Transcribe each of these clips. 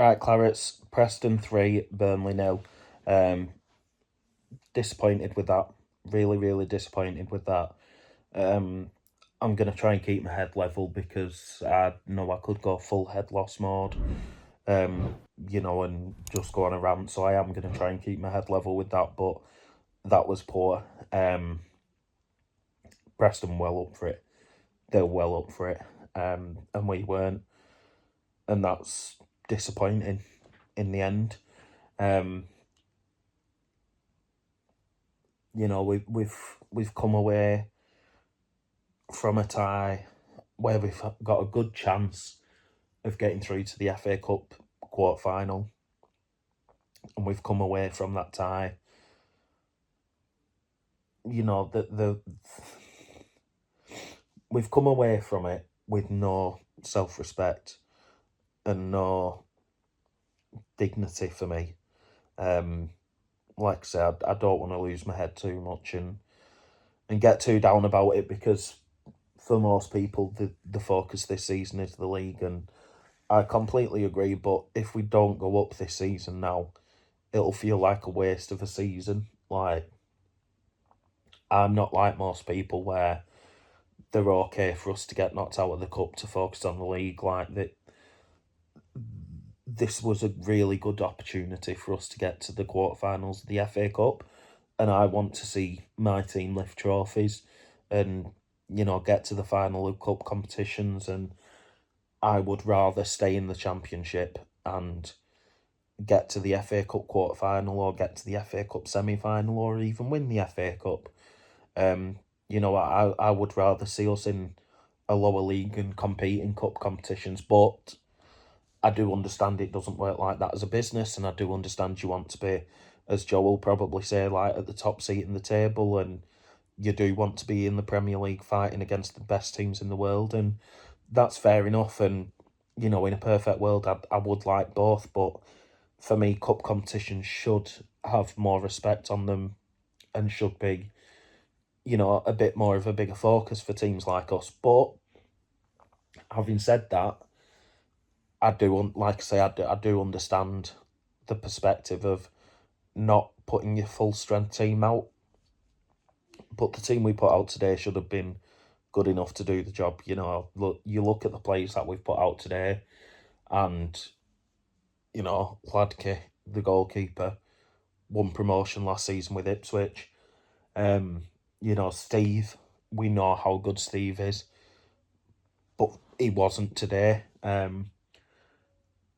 Right, Clarets, Preston 3, Burnley 0. Disappointed with that. Really, really disappointed with that. I'm going to try and keep my head level because I know I could go full head loss mode, and just go on a rant. So I am going to try and keep my head level with that, but that was poor. Preston well up for it. They're well up for it, and we weren't. And that's disappointing in the end. We've come away from a tie where we've got a good chance of getting through to the FA Cup quarter final, and we've come away from that tie. We've come away from it with no self-respect and no dignity for me. Like I said, I don't want to lose my head too much and get too down about it, because for most people, the focus this season is the league, and I completely agree. But if we don't go up this season now, it'll feel like a waste of a season. Like, I'm not like most people where they're okay for us to get knocked out of the cup to focus on the league. Like, that, this was a really good opportunity for us to get to the quarterfinals of the FA Cup, and I want to see my team lift trophies and get to the final of cup competitions. And I would rather stay in the Championship and get to the FA Cup quarter final, or get to the FA Cup semi final, or even win the FA Cup. I would rather see us in a lower league and compete in cup competitions, but I do understand it doesn't work like that as a business, and I do understand you want to be, as Joe will probably say, like at the top seat in the table, and you do want to be in the Premier League fighting against the best teams in the world, and that's fair enough. And, in a perfect world, I would like both, but for me, cup competitions should have more respect on them and should be, a bit more of a bigger focus for teams like us. But having said that, I do, like I say, I do understand the perspective of not putting your full strength team out. But the team we put out today should have been good enough to do the job. You look at the players that we've put out today, and Hladke, the goalkeeper, won promotion last season with Ipswich. Steve, we know how good Steve is, but he wasn't today.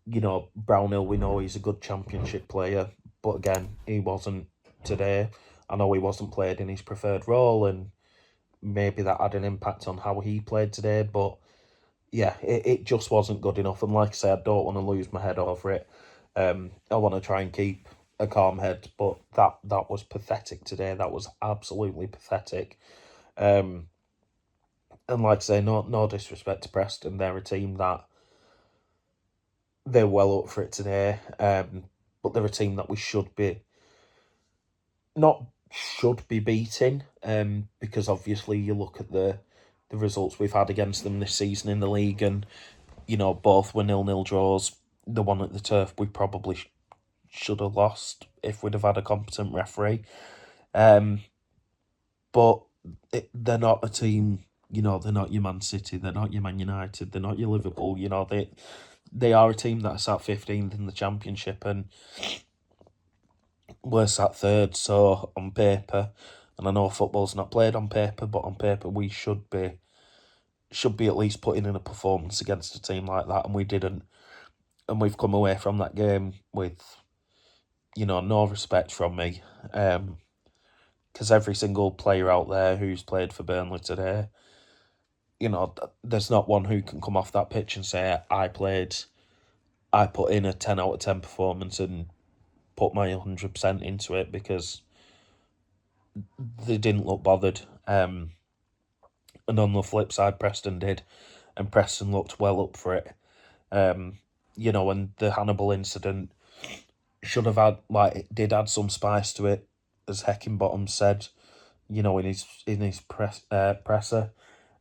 Brownhill, we know he's a good Championship player, but again, he wasn't today. I know he wasn't played in his preferred role, and maybe that had an impact on how he played today, but yeah, it just wasn't good enough. And like I said, I don't want to lose my head over it. I want to try and keep a calm head, but that was pathetic today. That was absolutely pathetic. And like I say, no disrespect to Preston, they're a team that they're well up for it today. But they're a team that we should be beating. Because obviously you look at the results we've had against them this season in the league, and both were 0-0 draws. The one at the Turf we probably should have lost if we'd have had a competent referee. But they're not a team. They're not your Man City. They're not your Man United. They're not your Liverpool. They are a team that sat 15th in the Championship, and we're sat third. So on paper, and I know football's not played on paper, but on paper we should be at least putting in a performance against a team like that, and we didn't. And we've come away from that game with, no respect from me. Because every single player out there who's played for Burnley today, there's not one who can come off that pitch and say, I put in a 10 out of 10 performance and put my 100% into it, because they didn't look bothered. And on the flip side, Preston did, and Preston looked well up for it. And the Hannibal incident should have had, it did add some spice to it, as Heckingbottom said, in his presser.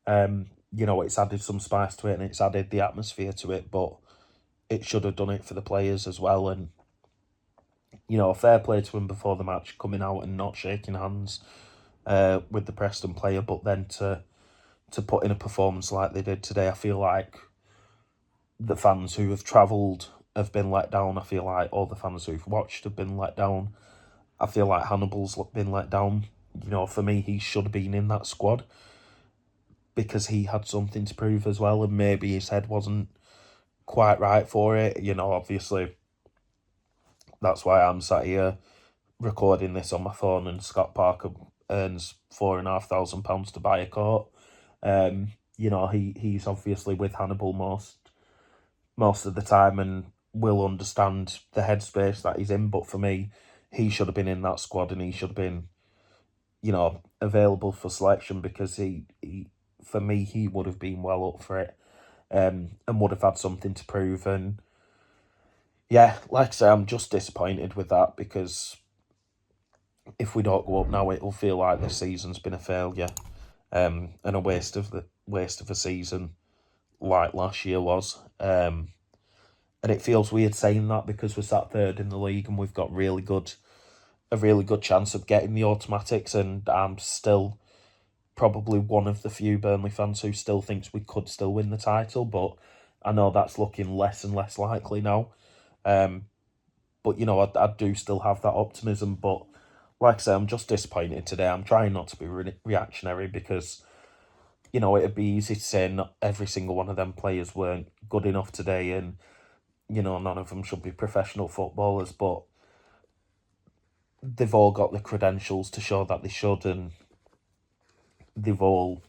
It's added some spice to it, and it's added the atmosphere to it, but it should have done it for the players as well. And, you know, fair play to him before the match, coming out and not shaking hands with the Preston player, but then to put in a performance like they did today, I feel like the fans who have travelled have been let down. I feel like all the fans who've watched have been let down. I feel like Hannibal's been let down. You know, for me, he should have been in that squad because he had something to prove as well, and maybe his head wasn't quite right for it. You know, obviously, that's why I'm sat here recording this on my phone, and Scott Parker earns £4,500 to buy a coat. You know, he's obviously with Hannibal most of the time and will understand the headspace that he's in. But for me, he should have been in that squad, and he should have been, you know, available for selection, because he for me, he would have been well up for it, and would have had something to prove. And yeah, like I say, I'm just disappointed with that, because if we don't go up now, it'll feel like this season's been a failure, and a waste of a season like last year was. And it feels weird saying that, because we're sat third in the league and we've got a really good chance of getting the automatics, and I'm still probably one of the few Burnley fans who still thinks we could still win the title, but I know that's looking less and less likely now. But, you know, I do still have that optimism, but like I say, I'm just disappointed today. I'm trying not to be reactionary, because, you know, it'd be easy to say not every single one of them players weren't good enough today, and, you know, none of them should be professional footballers, but they've all got the credentials to show that they should, and they've all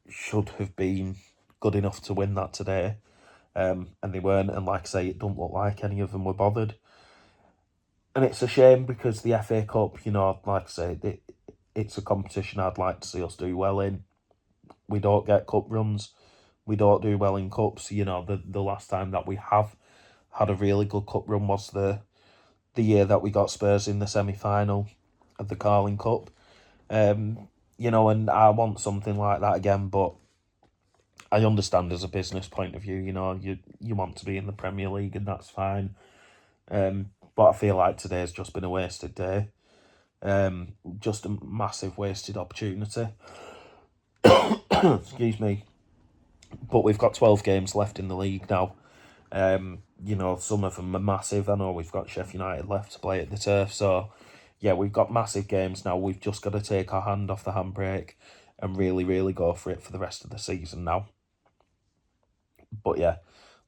should have been good enough to win that today. And they weren't, and like I say, it don't look like any of them were bothered. And it's a shame, because the FA Cup, you know, like I say, it's a competition I'd like to see us do well in. We don't get cup runs. We don't do well in cups. You know, the last time that we have had a really good cup run was the year that we got Spurs in the semi-final of the Carling Cup. You know, and I want something like that again, but I understand as a business point of view, you know, you want to be in the Premier League, and that's fine. But I feel like today's just been a wasted day. Just a massive wasted opportunity. Excuse me. But we've got 12 games left in the league now. You know, some of them are massive. I know we've got Sheffield United left to play at the Turf, so yeah, we've got massive games now. We've just got to take our hand off the handbrake and really, really go for it for the rest of the season now. But yeah,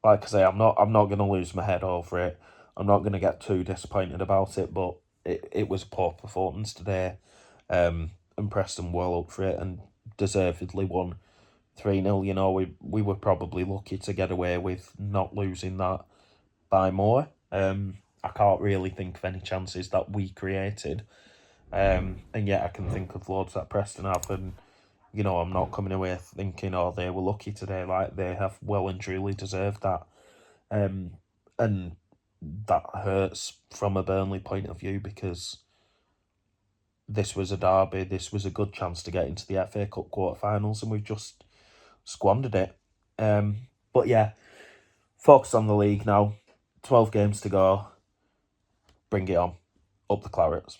like I say, I'm not going to lose my head over it. I'm not going to get too disappointed about it, but it was a poor performance today. And Preston well up for it and deservedly won 3-0. You know, we were probably lucky to get away with not losing that by more. I can't really think of any chances that we created. And yet I can think of loads that Preston have, and, you know, I'm not coming away thinking, oh, they were lucky today. Like, they have well and truly deserved that. And that hurts from a Burnley point of view, because this was a derby. This was a good chance to get into the FA Cup quarterfinals, and we've just squandered it. But yeah, focus on the league now. 12 games to go. Bring it on. Up the Clarets.